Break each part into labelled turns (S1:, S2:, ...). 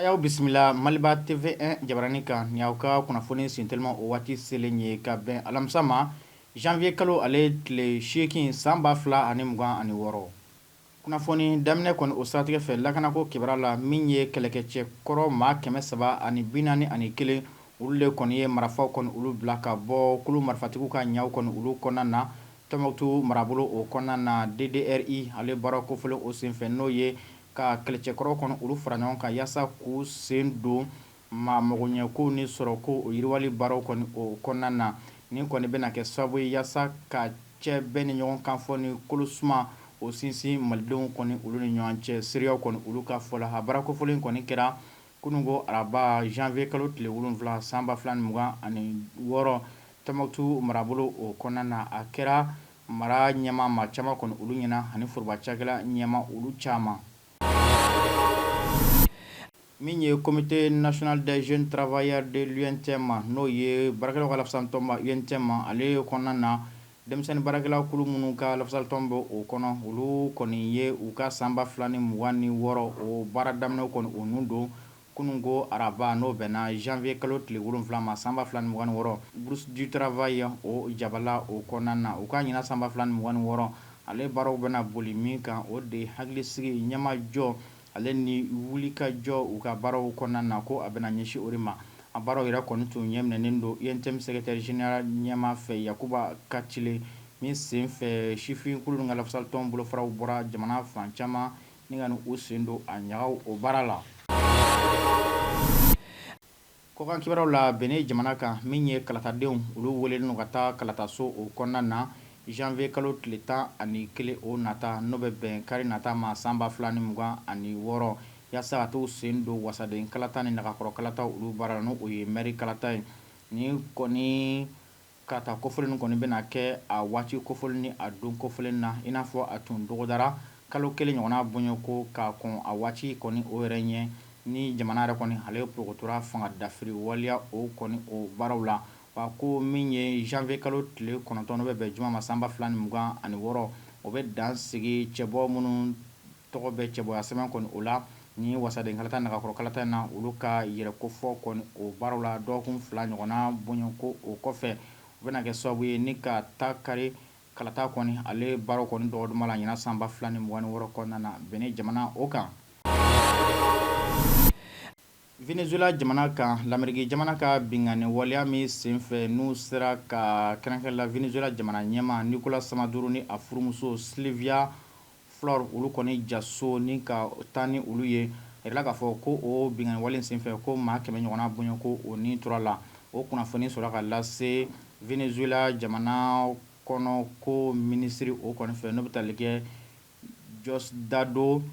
S1: A y'aw bisimila Maliba TV1 jabaranin kan ni y'aw ka kunnafoni sintelima o waati selen ye ka bɛn alamisa ma janvier kalo ale tile 8 san 2026. Kunnafoni daminɛ kɔni o siratigɛ fɛ lakanako kibaruya la min ye kɛlɛkɛcɛ kɔrɔ maa 341 olu de kɔni ye marifaw kɔni olu bila ka bɔ kulu marifatigiw ka ɲaw kɔni olu kɔnɔna na Tɔnbukutu marabolo o kɔnɔna na DDRI ale baara kofɔlen o senfɛ n'o ye ka kɛlɛcɛkɔrɔ kɔni olu fara ɲɔgɔn kan yaasa k'u sen don magoɲɛko ni sɔrɔko o yiriwali baaraw kɔni o kɔnɔna na ni kɔni bɛna kɛ sababu ye yaasa ka cɛ bɛɛ ni ɲɔgɔn kan fɔ ni kolosuma o sinsin malidenw kɔni olu ni ɲɔgɔn cɛ seereyaw kɔni olu ka fɔ la a baara kofɔlen kɔni kɛra kunungo araba janvier kalo tile 7 san 2026 Tɔnbukutu marabolo o kɔnɔna na a kɛra mara ɲɛma maa caman kɔni olu ɲɛna ani foroba cakɛla ɲɛma olu caman. Min ye comité national des jeunes travailleurs de l'UNTM n'o ye baarakɛlaw ka lafasali tɔn ba UNTM ale kɔnɔna na denmisɛnnin baarakɛla kulu minnu ka lafasali tɔn bɛ o kɔnɔ olu kɔni ye u ka san 2026 o baara daminɛw kɔni o nun don kunungo araba n'o bɛnna janvier kalo tile 7 ma san 2026 bourse du travail o jabala o kɔnɔna na u ka ɲina san 2026 ale baaraw bɛna boli min kan o de hakilisigi ɲɛmajɔ ale ni wulikajɔ u ka baaraw kɔnɔna na ko a bɛna ɲɛsin o de ma a baaraw yɛrɛ kɔni tun ɲɛminɛnen don UNTM secrétaire général ɲɛma fɛ Yakuba Kacile min sen fɛ sifin kulu ka lafasali tɔn bolofaraw bɔra jamana fan caman ni ka u sen don a ɲagaw o baara la. Kɔkan kibaruyaw la bɛnɛ jamana kan min ye kalatadenw olu welelen ka taa kalataso o kɔnɔna na janvier kalo tile 11 o nata n'o bɛ bɛn kari nata ma san 2026 yaasa ka t'u sen don wasaden kalata ni nagakɔrɔ kalata olu baara la n'o ye maire kalata ye ni kɔni kalata kofɔlen kɔni bɛna kɛ a waati kofɔlen ni a don kofɔlen na i n'a fɔ a tun dɔgɔdara kalo kelen ɲɔgɔnna bɔɲɔko ka kɔn a waati kɔni o yɛrɛ ɲɛ ni jamana yɛrɛ kɔni ale porokotora fanga dafiri waliya o kɔni o baaraw la wa ko min ye janvier kalo tile 9 n'o bɛ bɛn juma ma san 2026 o bɛ dan sigi cɛbɔ minnu tɔgɔ bɛ cɛbɔya sɛbɛn kɔni o la ni wasaden kalata nagakɔrɔ kalata na olu ka yɛrɛ kofɔ kɔni o baaraw la dɔgɔkun 2 ɲɔgɔnna bɔɲɔko o kɔfɛ o bɛna kɛ sababu ye ni ka ta kari kalata kɔni ale baaraw kɔni dɔgɔduma la ɲina san 2026 kɔnɔna na bɛnɛ jamana o kan. Venezuela jamana kan l'Amérique jamana ka bingani waleya min senfɛ n'u sera ka kɛrɛnkɛrɛnla Venezuela jamana ɲɛma Nicolas Maduro ni a furumuso Silvia Flor olu kɔni jaso ni ka taa ni olu ye yɛrɛla k'a fɔ ko o bingani wale senfɛ ko maa 100 ɲɔgɔnna bɔɲɔko o ni tora la o kunnafoni sɔrɔ ka lase Venezuela jamana kɔnɔ ko minisiri o kɔni fɛ n'o bɛ tali kɛ Diosdado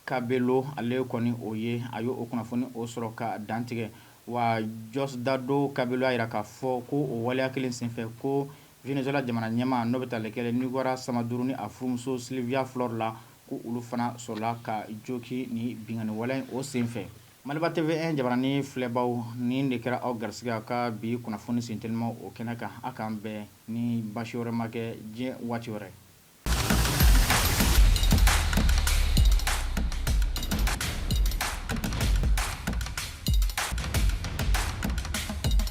S1: Cabello ale kɔni o ye a y'o kunnafoni o sɔrɔ ka dantigɛ wa Diosdado Cabello a yira k'a fɔ ko o waleya kelen senfɛ ko Venezuela jamana ɲɛma n'o bɛ tali kɛ Nicolas Maduro ni a furumuso Silvia Flor la ko olu fana sɔrɔla ka joki ni bingani waleya o senfɛ. Maliba TV1 jabaranin filɛbaw nin de kɛra aw garisɛgɛ ka bi kunnafoni sintelima o kɛnɛ kan a k'an bɛn ni basi wɛrɛ ma kɛ diɲɛ waati wɛrɛ.